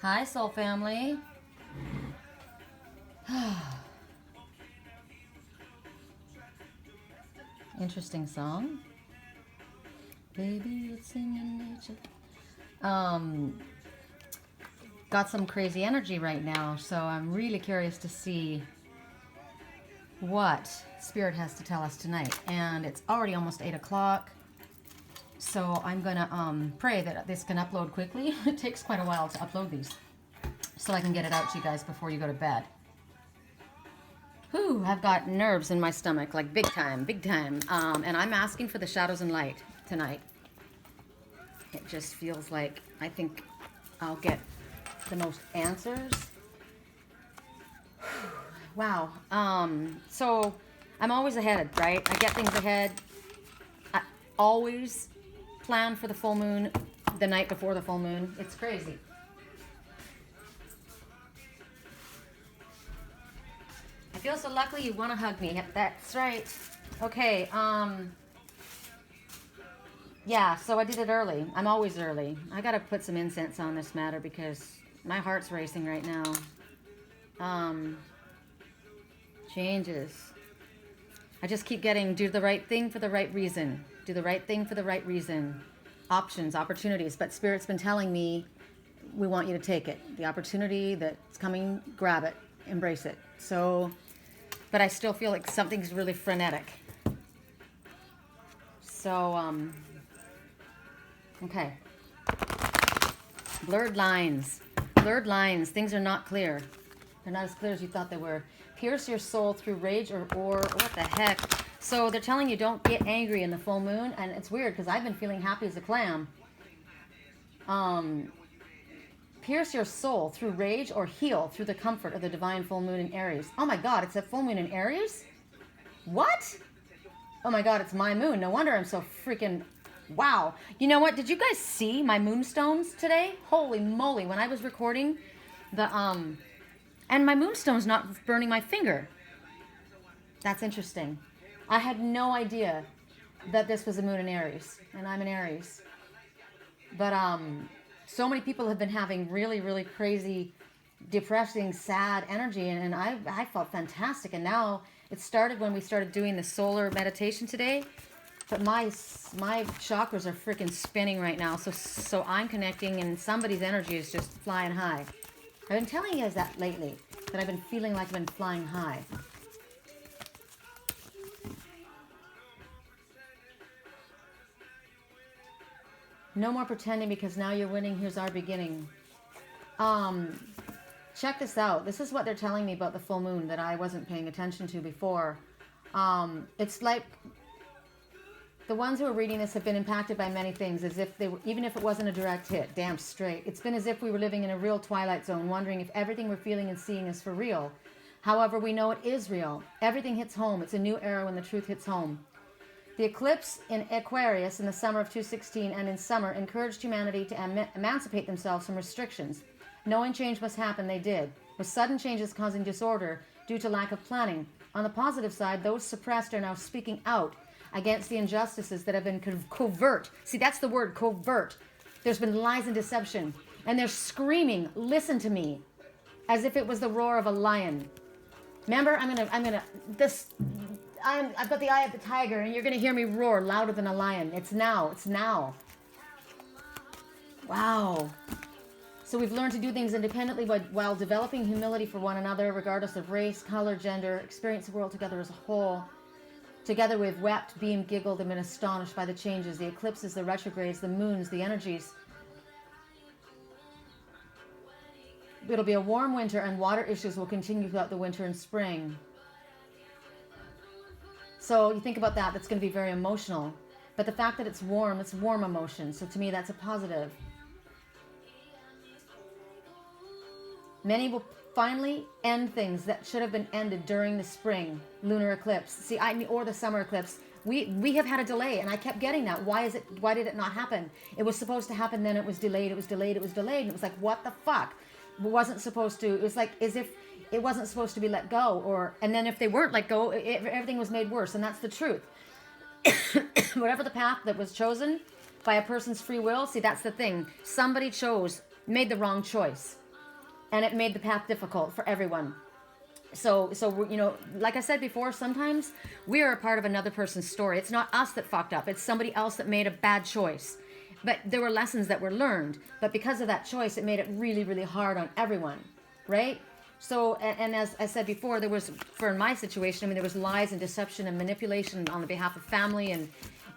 Hi, soul family. Interesting song. Baby, it's in nature. Got some crazy energy right now, so I'm really curious to see what Spirit has to tell us tonight. And it's already almost 8 o'clock, so I'm gonna pray that this can upload quickly. It takes quite a while to upload these, so I can get it out to you guys before you go to bed. Whew, I've got nerves in my stomach, like big time, big time. And I'm asking for the shadows and light tonight. It just feels like I think I'll get the most answers. Wow. So I'm always ahead, right? I get things ahead. I always plan for the full moon the night before the full moon. It's crazy. I feel so lucky you want to hug me. Yep, that's right. Okay, yeah, so I did it early. I'm always early. I gotta put some incense on this matter because my heart's racing right now. Changes. I just keep getting do the right thing for the right reason. Do the right thing for the right reason. Options, opportunities. But Spirit's been telling me, we want you to take it. The opportunity that's coming, grab it, embrace it. So, but I still feel like something's really frenetic. So, okay. Blurred lines. Blurred lines. Things are not clear. They're not as clear as you thought they were. Pierce your soul through rage or what the heck? So they're telling you don't get angry in the full moon. And it's weird because I've been feeling happy as a clam. Pierce your soul through rage or heal through the comfort of the divine full moon in Aries. Oh my God, it's a full moon in Aries? What? Oh my God, it's my moon. No wonder I'm so freaking... Wow. You know what? Did you guys see my moonstones today? Holy moly. When I was recording the... And my moonstone's not burning my finger. That's interesting. I had no idea that this was a moon in Aries. And I'm in Aries. But so many people have been having really, really crazy, depressing, sad energy. And I felt fantastic. And now it started when we started doing the solar meditation today. But my chakras are freaking spinning right now. So I'm connecting and somebody's energy is just flying high. I've been telling you guys that lately, that I've been feeling like I've been flying high. No more pretending because now you're winning. Here's our beginning. Check this out. This is what they're telling me about the full moon that I wasn't paying attention to before. It's like the ones who are reading this have been impacted by many things, as if they were, even if it wasn't a direct hit, damn straight. It's been as if we were living in a real twilight zone, wondering if everything we're feeling and seeing is for real. However, we know it is real. Everything hits home. It's a new era when the truth hits home. The eclipse in Aquarius in the summer of 2016 and in summer encouraged humanity to emancipate themselves from restrictions. Knowing change must happen, they did, with sudden changes causing disorder due to lack of planning. On the positive side, those suppressed are now speaking out against the injustices that have been covert. See, that's the word, covert. There's been lies and deception. And they're screaming, listen to me, as if it was the roar of a lion. Remember, I've got the eye of the tiger, and you're gonna hear me roar louder than a lion. It's now. Wow. So we've learned to do things independently while developing humility for one another, regardless of race, color, gender, experience the world together as a whole. Together we've wept, beamed, giggled, and been astonished by the changes, the eclipses, the retrogrades, the moons, the energies. It'll be a warm winter, and water issues will continue throughout the winter and spring. So you think about that, that's going to be very emotional. But the fact that it's warm emotion. So to me, that's a positive. Many will finally end things that should have been ended during the spring lunar eclipse. See, or the summer eclipse. We have had a delay, and I kept getting that. Why did it not happen? It was supposed to happen, then it was delayed, and it was like, what the fuck? It wasn't supposed to, it was like as if it wasn't supposed to be let go, and then if they weren't let go, everything was made worse, and that's the truth. Whatever the path that was chosen by a person's free will, see, that's the thing. Somebody made the wrong choice. and it made the path difficult for everyone. So you know, like I said before, sometimes we are a part of another person's story. It's not us that fucked up. It's somebody else that made a bad choice. But there were lessons that were learned. But because of that choice, it made it really, really hard on everyone, right? So, and as I said before, there was, for in my situation, I mean, there was lies and deception and manipulation on the behalf of family, and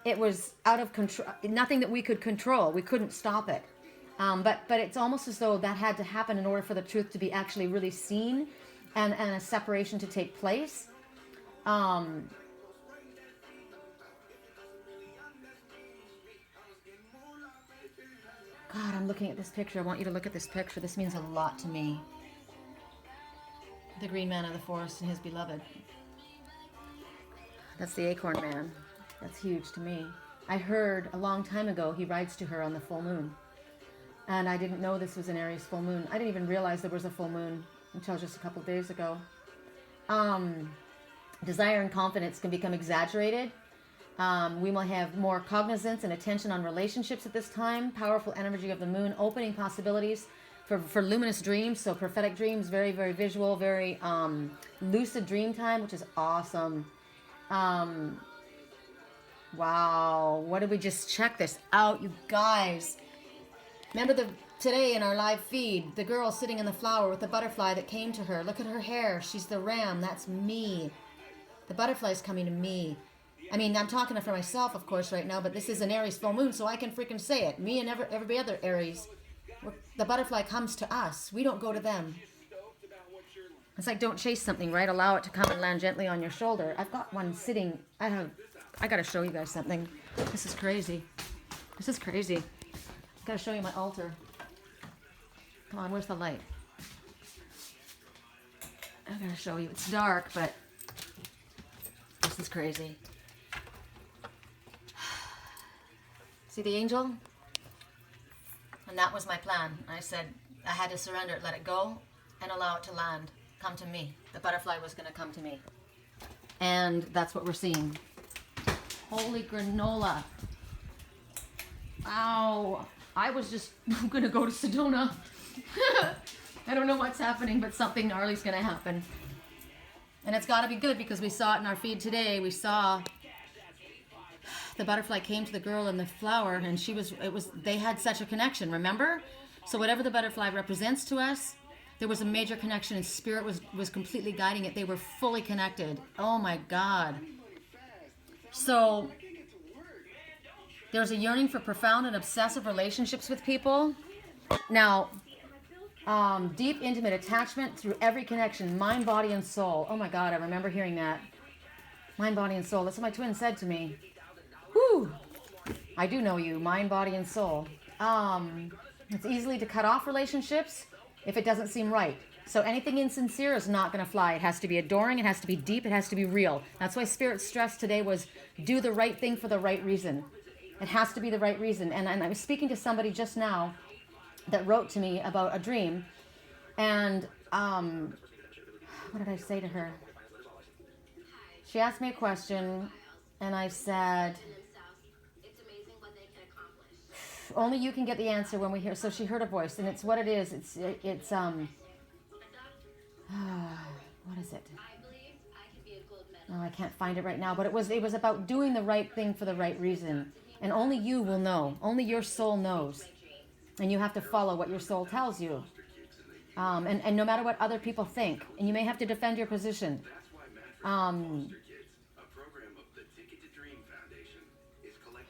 it was out of control. Nothing that we could control. We couldn't stop it. But it's almost as though that had to happen in order for the truth to be actually really seen, and a separation to take place. God, I'm looking at this picture. I want you to look at this picture. This means a lot to me. The green man of the forest and his beloved. That's the acorn man. That's huge to me. I heard a long time ago he rides to her on the full moon. And I didn't know this was an Aries full moon. I didn't even realize there was a full moon until just a couple of days ago. Desire and confidence can become exaggerated. We will have more cognizance and attention on relationships at this time. Powerful energy of the moon, opening possibilities for luminous dreams. So prophetic dreams, very, very visual, very lucid dream time, which is awesome. Wow, what did we just check this out, you guys? Remember today in our live feed, the girl sitting in the flower with the butterfly that came to her. Look at her hair. She's the ram. That's me. The butterfly's coming to me. I mean, I'm talking for myself, of course, right now, but this is an Aries full moon, so I can freaking say it. Me and every other Aries. The butterfly comes to us. We don't go to them. It's like don't chase something, right? Allow it to come and land gently on your shoulder. I've got one sitting. I got to show you guys something. This is crazy. This is crazy. I've got to show you my altar. Come on, where's the light? I've got to show you. It's dark, but this is crazy. See the angel? And that was my plan. I said I had to surrender it, let it go, and allow it to land. Come to me. The butterfly was going to come to me. And that's what we're seeing. Holy granola. Wow. I was just going to go to Sedona. I don't know what's happening, but something gnarly's going to happen. And it's got to be good because we saw it in our feed today. We saw the butterfly came to the girl in the flower, and they had such a connection, remember? So whatever the butterfly represents to us, there was a major connection, and spirit was completely guiding it. They were fully connected. Oh my God. So there's a yearning for profound and obsessive relationships with people. Now, deep, intimate attachment through every connection, mind, body, and soul. Oh my God, I remember hearing that. Mind, body, and soul. That's what my twin said to me. Whew. I do know you, mind, body, and soul. It's easily to cut off relationships if it doesn't seem right. So anything insincere is not going to fly. It has to be adoring. It has to be deep. It has to be real. That's why Spirit's stress today was do the right thing for the right reason. It has to be the right reason. And I was speaking to somebody just now that wrote to me about a dream. And what did I say to her? She asked me a question, and I said, only you can get the answer when we hear. So she heard a voice, and it's what it is. It's what is it? No, I can't find it right now. But it was about doing the right thing for the right reason, and only you will know. Only your soul knows, and you have to follow what your soul tells you. And no matter what other people think, and you may have to defend your position.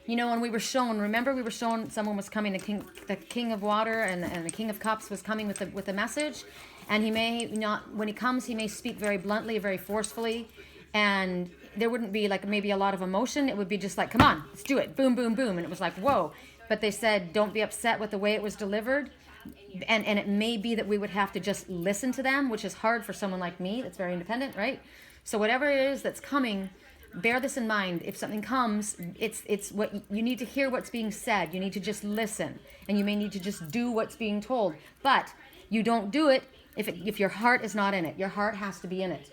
You know, when we were shown, remember we were shown someone was coming, the king of water and the king of cups was coming with a message, and he may not, when he comes, he may speak very bluntly, very forcefully, and there wouldn't be like maybe a lot of emotion. It would be just like, come on, let's do it, boom, boom, boom, and it was like, whoa. But they said, don't be upset with the way it was delivered, and it may be that we would have to just listen to them, which is hard for someone like me that's very independent, right? So whatever it is that's coming, bear this in mind. If something comes, it's what you need to hear what's being said. You need to just listen, and you may need to just do what's being told. But you don't do it if your heart is not in it. Your heart has to be in it.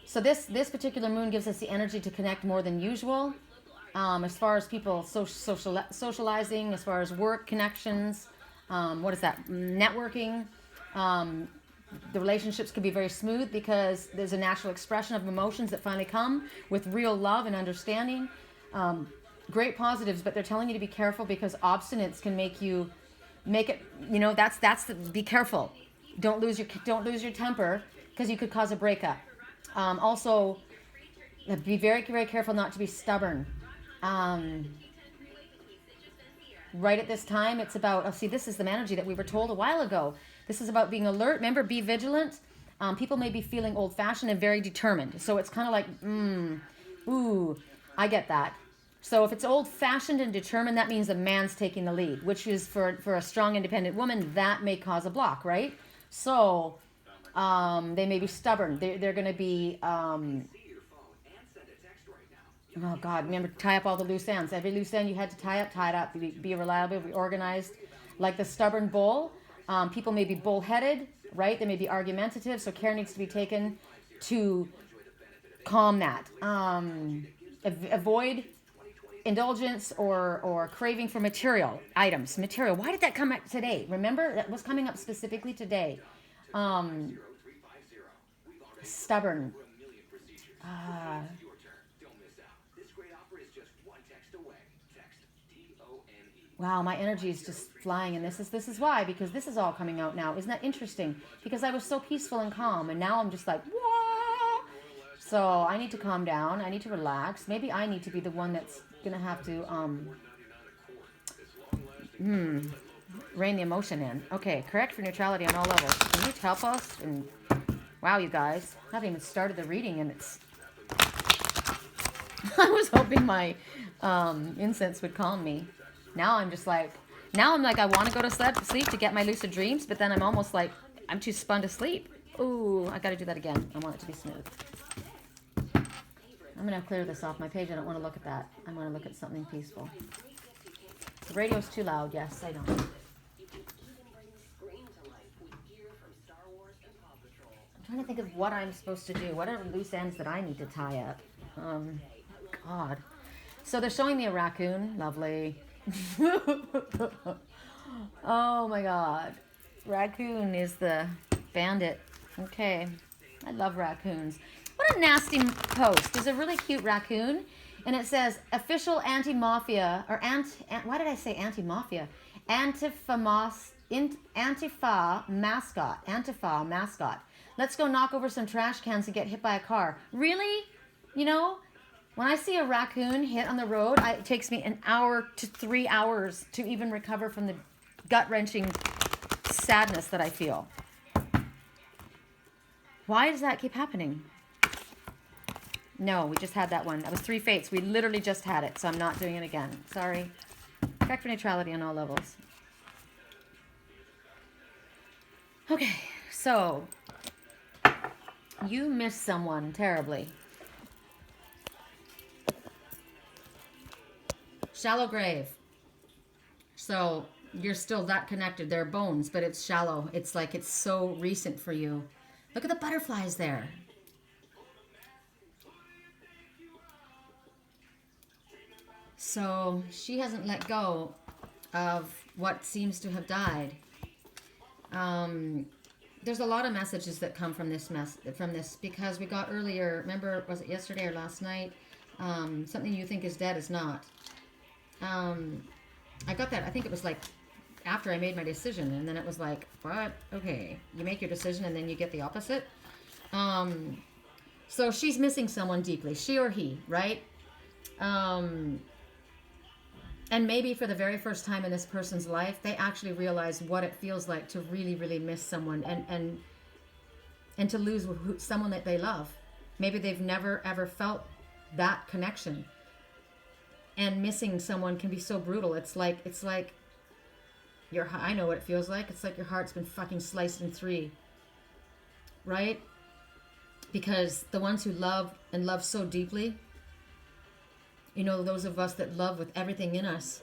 So this particular moon gives us the energy to connect more than usual. As far as people socializing, as far as work connections, what is that? Networking. The relationships could be very smooth because there's a natural expression of emotions that finally come with real love and understanding. Great positives, but they're telling you to be careful because obstinance can make it. You know, that's the, be careful. Don't lose your temper because you could cause a breakup. Also, be very, very careful not to be stubborn. Right at this time, it's about, oh, see, this is the energy that we were told a while ago. This is about being alert. Remember, be vigilant. People may be feeling old-fashioned and very determined. So it's kind of like, ooh, I get that. So if it's old-fashioned and determined, that means a man's taking the lead, which is for a strong, independent woman, that may cause a block, right? So they may be stubborn. They're going to be... oh, God, remember, tie up all the loose ends. Every loose end you had to tie it up. Be reliable, be organized. Like the stubborn bull, people may be bullheaded, right? They may be argumentative, so care needs to be taken to calm that. Avoid indulgence or craving for material items. Material. Why did that come up today? Remember, that was coming up specifically today. Stubborn. Wow, my energy is just flying, and this is why, because this is all coming out now. Isn't that interesting? Because I was so peaceful and calm, and now I'm just like, whoa. So I need to calm down. I need to relax. Maybe I need to be the one that's gonna have to rein the emotion in. Okay, correct for neutrality on all levels. Can you help us? And wow, you guys, I haven't even started the reading, and it's. I was hoping my incense would calm me. Now I'm like, I want to go to sleep to get my lucid dreams, but then I'm almost like, I'm too spun to sleep. Ooh, I got to do that again. I want it to be smooth. I'm going to clear this off my page. I don't want to look at that. I want to look at something peaceful. The radio's too loud. Yes, I know. I'm trying to think of what I'm supposed to do. What are loose ends that I need to tie up? God. So they're showing me a raccoon. Lovely. Oh my God. Raccoon is the bandit. Okay. I love raccoons. What a nasty post. There's a really cute raccoon, and it says official anti-mafia, or why did I say anti-mafia? Antifa mascot. Let's go knock over some trash cans and get hit by a car. Really? You know, when I see a raccoon hit on the road, it takes me an hour to 3 hours to even recover from the gut-wrenching sadness that I feel. Why does that keep happening? No, we just had that one. That was 3 fates. We literally just had it, so I'm not doing it again. Sorry. Correct for neutrality on all levels. Okay, so you miss someone terribly. Shallow grave. So you're still that connected. They're bones, but it's shallow. It's like it's so recent for you. Look at the butterflies there. So she hasn't let go of what seems to have died. There's a lot of messages that come from this because we got earlier, remember, was it yesterday or last night? Something you think is dead is not. I got that, I think it was like after I made my decision, and then it was like, what? Okay, you make your decision and then you get the opposite. So she's missing someone deeply, she or he, right? And maybe for the very first time in this person's life, they actually realize what it feels like to really, really miss someone and to lose someone that they love. Maybe they've never, ever felt that connection. And missing someone can be so brutal. It's like I know what it feels like. It's like your heart's been fucking sliced in 3. Right? Because the ones who love and love so deeply, you know, those of us that love with everything in us,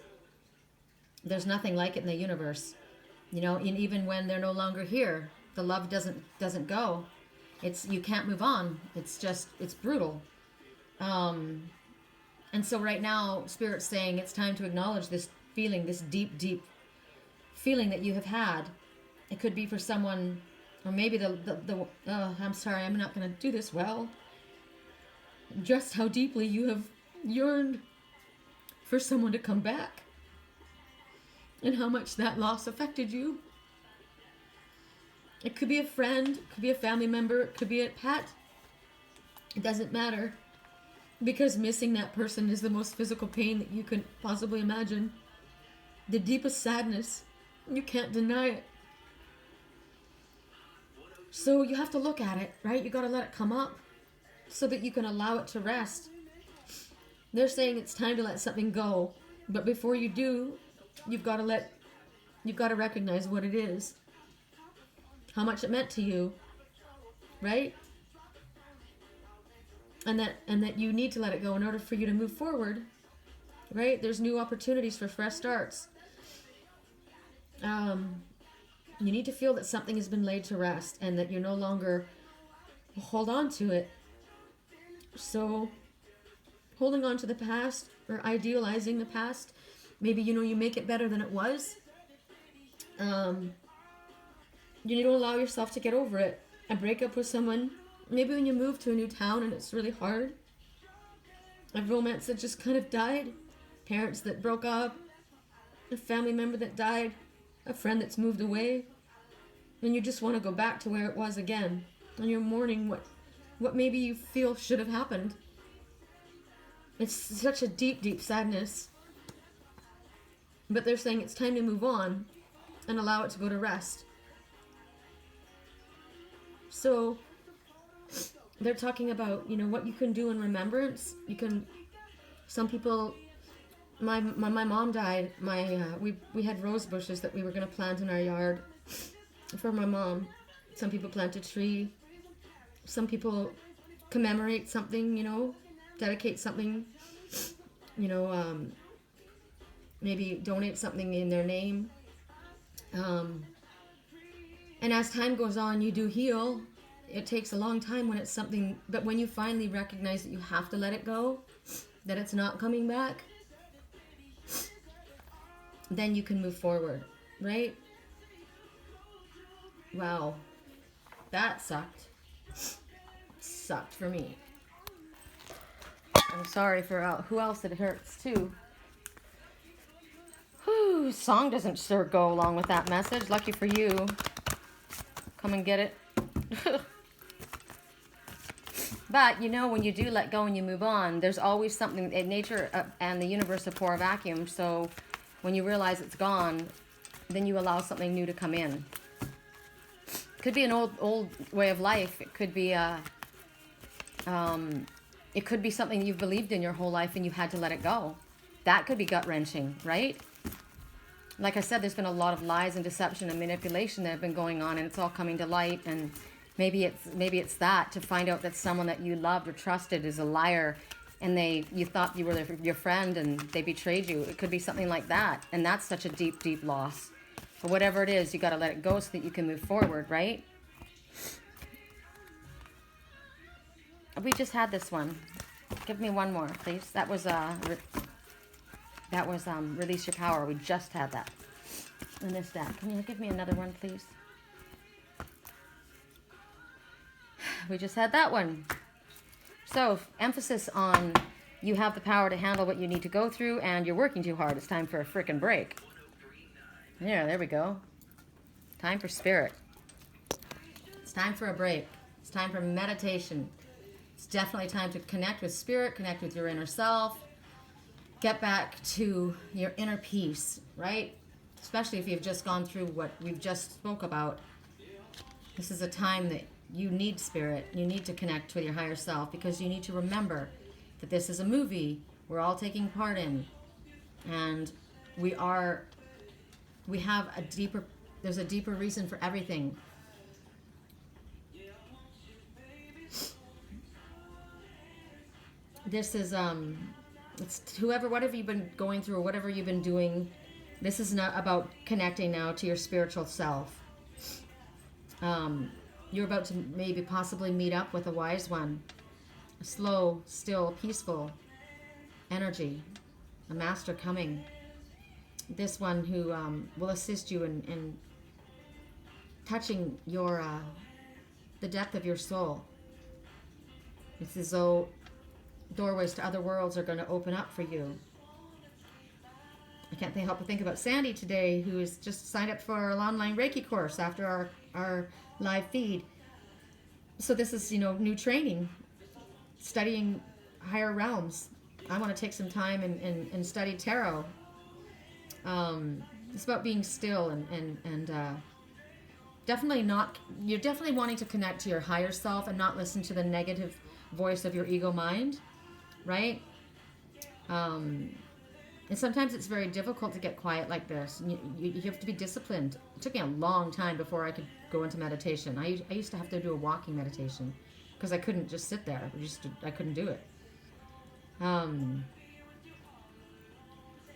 there's nothing like it in the universe. You know, and even when they're no longer here, the love doesn't go. You can't move on. It's brutal. And so right now, Spirit's saying it's time to acknowledge this feeling, this deep, deep feeling that you have had. It could be for someone, or maybe I'm sorry, I'm not going to do this well. Just how deeply you have yearned for someone to come back. And how much that loss affected you. It could be a friend, it could be a family member, it could be a pet. It doesn't matter. Because missing that person is the most physical pain that you can possibly imagine. The deepest sadness. You can't deny it. So you have to look at it, right? You got to let it come up so that you can allow it to rest. They're saying it's time to let something go. But before you do, you've got to recognize what it is. How much it meant to you, right? And that you need to let it go in order for you to move forward, right? There's new opportunities for fresh starts. You need to feel that something has been laid to rest and that you no longer hold on to it. So, holding on to the past or idealizing the past, maybe, you make it better than it was. You need to allow yourself to get over it. A breakup with someone, maybe when you move to a new town and it's really hard. A romance that just kind of died. Parents that broke up. A family member that died. A friend that's moved away. And you just want to go back to where it was again. And you're mourning what maybe you feel should have happened. It's such a deep, deep sadness. But they're saying it's time to move on and allow it to go to rest. So they're talking about, what you can do in remembrance. Some people, my mom died. We had rose bushes that we were going to plant in our yard for my mom. Some people plant a tree. Some people commemorate something, dedicate something, maybe donate something in their name. And as time goes on, you do heal. It takes a long time when it's something, but when you finally recognize that you have to let it go, that it's not coming back, then you can move forward, right? Wow. That sucked. Sucked for me. I'm sorry for who else it hurts too. Whew, song doesn't sure go along with that message. Lucky for you. Come and get it. But, when you do let go and you move on, there's always something in nature and the universe are pour a vacuum. So when you realize it's gone, then you allow something new to come in. Could be an old way of life. It could be it could be something you've believed in your whole life and you had to let it go. That could be gut-wrenching, right? Like I said, there's been a lot of lies and deception and manipulation that have been going on, and it's all coming to light. And maybe it's that, to find out that someone that you loved or trusted is a liar, and you thought you were your friend and they betrayed you. It could be something like that, and that's such a deep, deep loss. But whatever it is, you got to let it go so that you can move forward, right? We just had this one. Give me one more, please. That was Release Your Power. We just had that in this deck. Can you give me another one, please? We just had that one. So, emphasis on you have the power to handle what you need to go through, and you're working too hard. It's time for a frickin' break. Yeah, there we go. Time for spirit. It's time for a break. It's time for meditation. It's definitely time to connect with spirit, connect with your inner self. Get back to your inner peace, right? Especially if you've just gone through what we've just spoke about. This is a time that you need spirit. You need to connect with your higher self, because you need to remember that this is a movie we're all taking part in. And there's a deeper reason for everything. This is, it's whatever you've been going through or whatever you've been doing, this is not about connecting now to your spiritual self. You're about to maybe possibly meet up with a wise one. A slow, still, peaceful energy. A master coming. this one who will assist you in touching your the depth of your soul. It's as though doorways to other worlds are going to open up for you. I can't help but think about Sandy today, who has just signed up for our online Reiki course after our live feed. So this is, new training, studying higher realms. I want to take some time and study tarot. It's about being still and definitely not, you're definitely wanting to connect to your higher self and not listen to the negative voice of your ego mind, right? And sometimes it's very difficult to get quiet like this. You have to be disciplined. It took me a long time before I could go into meditation. I used to have to do a walking meditation because I couldn't just sit there. I couldn't do it.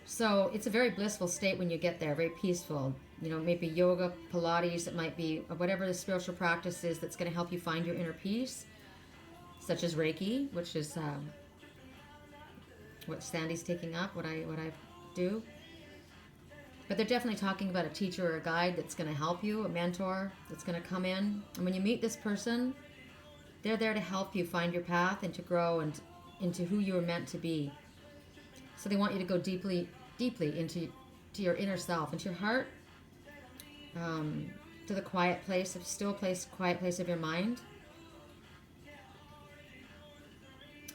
So it's a very blissful state when you get there, very peaceful. Maybe yoga, Pilates, it might be whatever the spiritual practice is that's going to help you find your inner peace, such as Reiki, which is what Sandy's taking up, what I do. But they're definitely talking about a teacher or a guide that's going to help you, a mentor that's going to come in. And when you meet this person, they're there to help you find your path and to grow and into who you were meant to be. So they want you to go deeply into your inner self, into your heart, to the quiet place of your mind.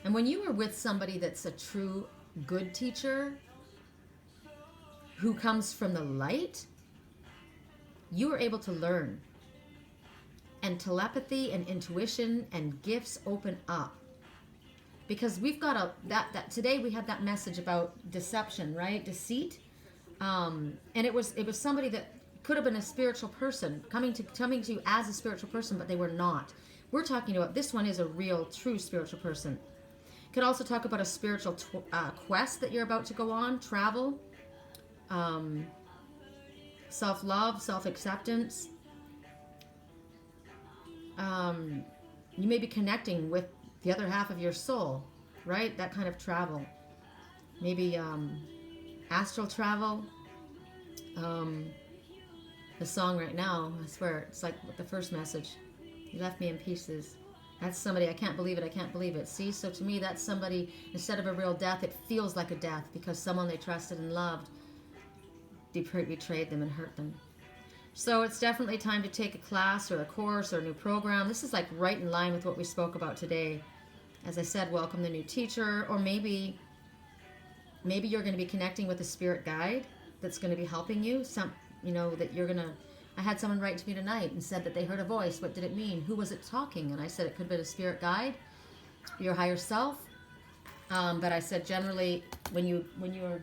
And when you are with somebody that's a true good teacher who comes from the light, you are able to learn. And telepathy and intuition and gifts open up. Because we've got that today we had that message about deception, right? Deceit. And it was somebody that could have been a spiritual person coming to you as a spiritual person, but they were not. We're talking about this one is a real, true spiritual person. Could also talk about a spiritual quest that you're about to go on, travel, self-love, self-acceptance. You may be connecting with the other half of your soul, right? That kind of travel. Maybe astral travel. The song right now, I swear, it's like the first message. He left me in pieces. That's somebody, I can't believe it. See, so to me, that's somebody, instead of a real death, it feels like a death because someone they trusted and loved betrayed them and hurt them. So it's definitely time to take a class or a course or a new program. This is like right in line with what we spoke about today. As I said, welcome the new teacher, or maybe you're going to be connecting with a spirit guide that's going to be helping you. I had someone write to me tonight and said that they heard a voice. What did it mean? Who was it talking? And I said it could have been a spirit guide, your higher self. But I said generally when you're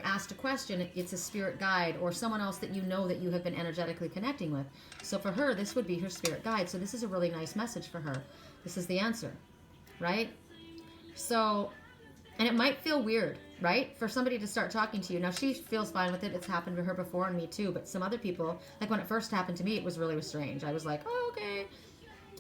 asked a question, it's a spirit guide or someone else that you know that you have been energetically connecting with. So for her, this would be her spirit guide. So this is a really nice message for her. This is the answer, right? So, and it might feel weird, right? For somebody to start talking to you. Now, she feels fine with it. It's happened to her before and me too. But some other people, like when it first happened to me, it was really strange. I was like, oh, okay.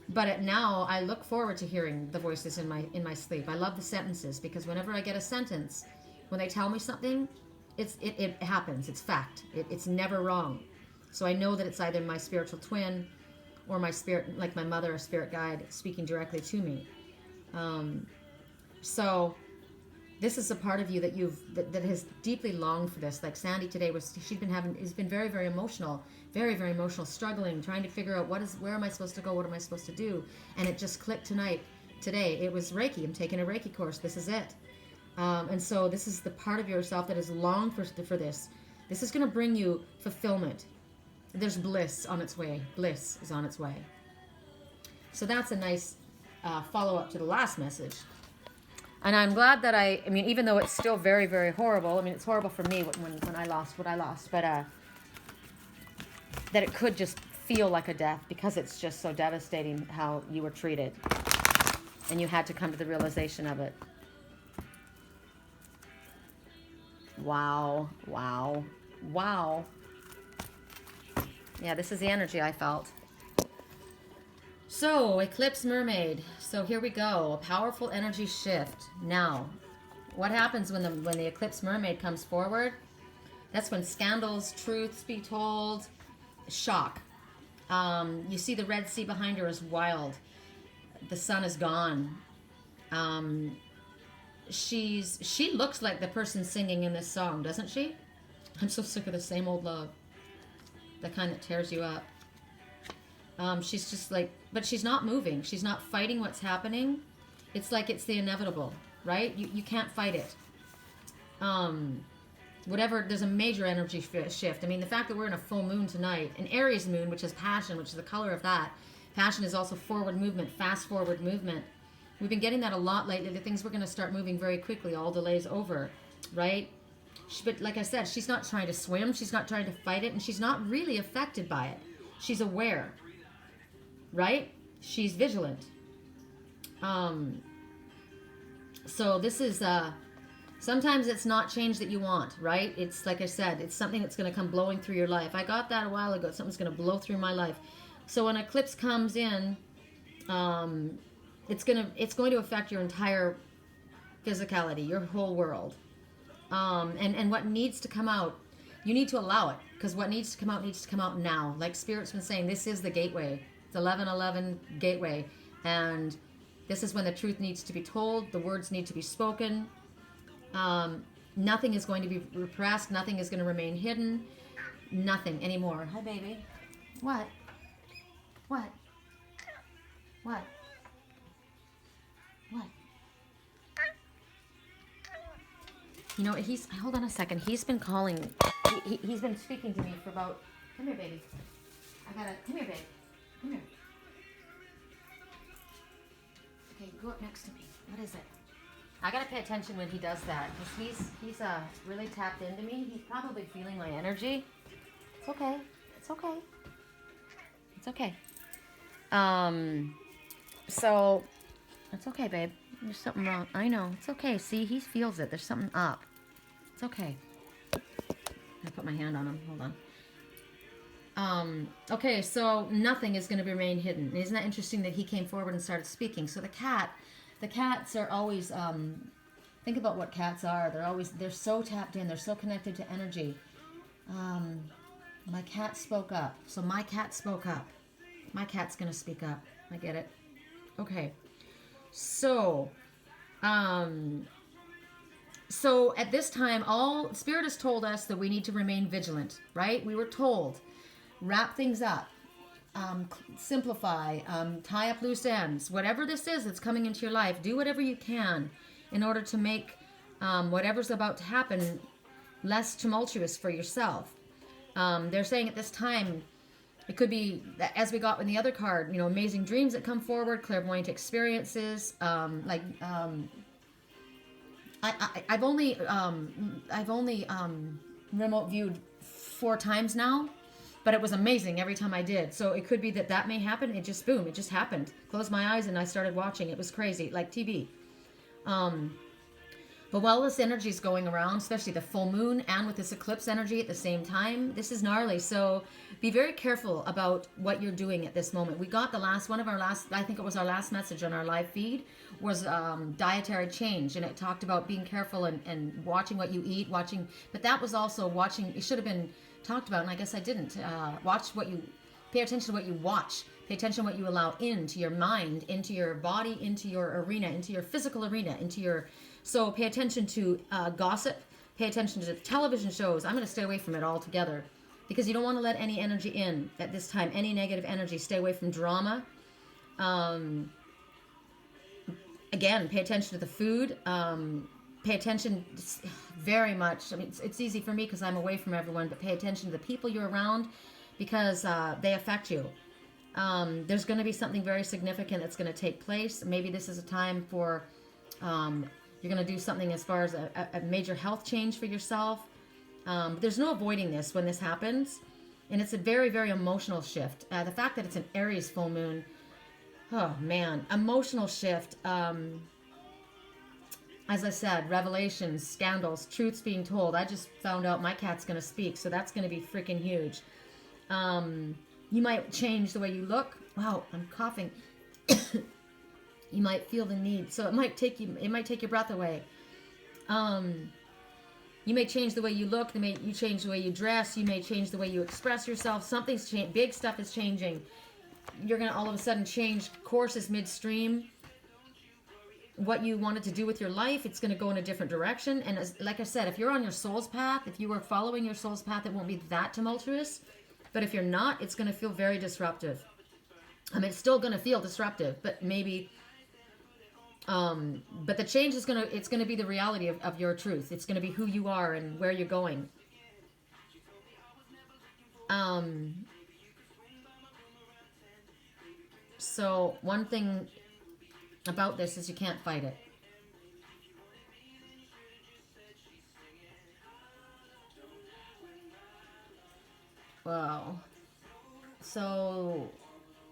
But now I look forward to hearing the voices in my sleep. I love the sentences because whenever I get a sentence, when they tell me something, it happens. It's fact. It's never wrong. So I know that it's either my spiritual twin or my spirit, like my mother, a spirit guide, speaking directly to me. So this is a part of you that has deeply longed for this. Like Sandy today has been very, very emotional, struggling, trying to figure out where am I supposed to go? What am I supposed to do? And it just clicked today. It was Reiki. I'm taking a Reiki course. This is it. And so this is the part of yourself that has longed for this. This is going to bring you fulfillment. There's bliss on its way. Bliss is on its way. So that's a nice follow-up to the last message. And I'm glad that I mean, even though it's still very, very horrible, I mean, it's horrible for me when I lost what I lost, but that it could just feel like a death because it's just so devastating how you were treated. And you had to come to the realization of it. Wow. Yeah, this is the energy I felt. So, Eclipse Mermaid. So here we go. A powerful energy shift. Now, what happens when the Eclipse Mermaid comes forward? That's when scandals, truths be told, shock. You see the Red Sea behind her is wild. The sun is gone. She looks like the person singing in this song, doesn't she? I'm so sick of the same old love. The kind that tears you up. She's just like, but she's not moving. She's not fighting what's happening. It's like it's the inevitable, right? You can't fight it. Whatever, there's a major energy shift. I mean, the fact that we're in a full moon tonight, an Aries moon, which is passion, which is the color of that. Passion is also forward movement, fast forward movement. We've been getting that a lot lately. The things we're going to start moving very quickly. All delays over, right? But like I said, she's not trying to swim. She's not trying to fight it. And she's not really affected by it. She's aware, right? She's vigilant. So this is, sometimes it's not change that you want, right? It's like I said, it's something that's going to come blowing through your life. I got that a while ago. Something's going to blow through my life. So when eclipse comes in, it's going to affect your entire physicality, your whole world. And what needs to come out, you need to allow it, because what needs to come out now. Like Spirit's been saying, this is the gateway. It's 1111 gateway. And this is when the truth needs to be told. The words need to be spoken. Nothing is going to be repressed. Nothing is going to remain hidden. Nothing anymore. Hi, baby. What? What? What? What? You know, hold on a second. He's been calling, he's been speaking to me for about, come here, baby. Come here, babe. Come here. Okay, go up next to me. What is it? I gotta pay attention when he does that, because he's really tapped into me. He's probably feeling my energy. It's okay. It's okay. It's okay. So, it's okay, babe. There's something wrong. I know. It's okay. See, he feels it. There's something up. It's okay. I put my hand on him. Hold on. Okay, so nothing is going to remain hidden. Isn't that interesting that he came forward and started speaking? So the cats are always, think about what cats are. They're so tapped in. They're so connected to energy. My cat spoke up. So my cat spoke up. My cat's going to speak up. I get it. Okay. So at this time, all Spirit has told us that we need to remain vigilant, right? We were told, wrap things up, simplify, tie up loose ends, whatever this is that's coming into your life, do whatever you can in order to make whatever's about to happen less tumultuous for yourself. They're saying at this time, it could be, as we got in the other card, amazing dreams that come forward, clairvoyant experiences, I've only remote viewed 4 times now, but it was amazing every time I did. So it could be that may happen. It just, boom, it just happened. Closed my eyes and I started watching. It was crazy, like TV. But while this energy is going around, especially the full moon and with this eclipse energy at the same time, this is gnarly. So be very careful about what you're doing at this moment. We got one of our last, I think it was our last message on our live feed, was dietary change. And it talked about being careful and watching what you eat, but that was also watching, it should have been talked about, and I guess I didn't. Pay attention to what you watch. Pay attention to what you allow into your mind, into your body, into your arena, into your physical arena, so pay attention to gossip, pay attention to television shows. I'm going to stay away from it altogether because you don't want to let any energy in at this time, any negative energy. Stay away from drama. Again, pay attention to the food. Pay attention very much. I mean, it's easy for me because I'm away from everyone, but pay attention to the people you're around because they affect you. There's going to be something very significant that's going to take place. Maybe this is a time for... you're going to do something as far as a major health change for yourself. There's no avoiding this when this happens. And it's a very, very emotional shift. The fact that it's an Aries full moon, oh man, emotional shift. As I said, revelations, scandals, truths being told. I just found out my cat's going to speak, so that's going to be freaking huge. You might change the way you look. Wow, I'm coughing. You might feel the need, so it might take your breath away. You may change the way you look. You change the way you dress. You may change the way you express yourself. Something's changed. Big stuff is changing. You're going to all of a sudden change courses midstream. What you wanted to do with your life, it's going to go in a different direction. And like I said, if you're on your soul's path, if you are following your soul's path, it won't be that tumultuous. But if you're not, it's going to feel very disruptive. I mean, it's still going to feel disruptive, but maybe... but the change is it's gonna be the reality of your truth. It's gonna be who you are and where you're going. So one thing about this is you can't fight it. Wow. So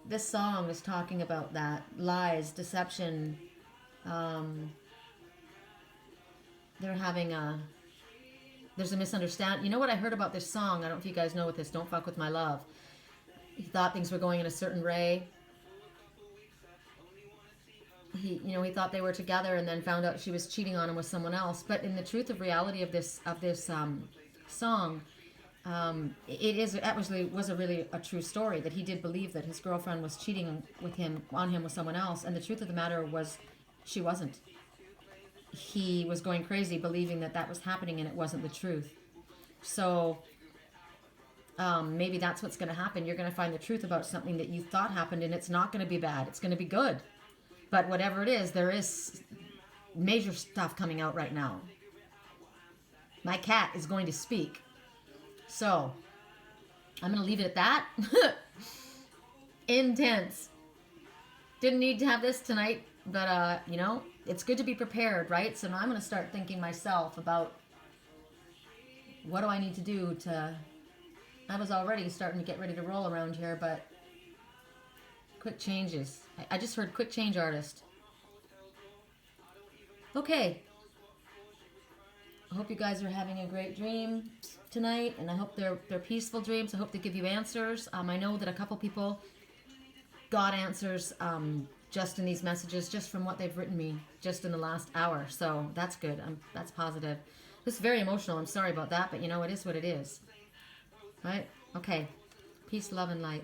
this song is talking about that. Lies, deception. They're having there's a misunderstanding. You know what I heard about this song? I don't know if you guys know what this, Don't Fuck With My Love. He thought things were going in a certain way. He thought they were together and then found out she was cheating on him with someone else. But in the truth of reality of this song, it was a really true story, that he did believe that his girlfriend was cheating on him with someone else. And the truth of the matter was, she wasn't. He was going crazy believing that was happening, and it wasn't the truth. So maybe that's what's going to happen. You're going to find the truth about something that you thought happened, and it's not going to be bad. It's going to be good. But whatever it is, there is major stuff coming out right now. My cat is going to speak. So I'm going to leave it at that. Intense. Didn't need to have this tonight. But, it's good to be prepared, right? So now I'm going to start thinking myself about what do I need to do to... I was already starting to get ready to roll around here, but quick changes. I just heard quick change artist. Okay. I hope you guys are having a great dream tonight, and I hope they're peaceful dreams. I hope they give you answers. I know that a couple people got answers just in these messages, just from what they've written me just in the last hour. So that's good. That's positive. This is very emotional. I'm sorry about that, but it is what it is. Right? Okay. Peace, love, and light.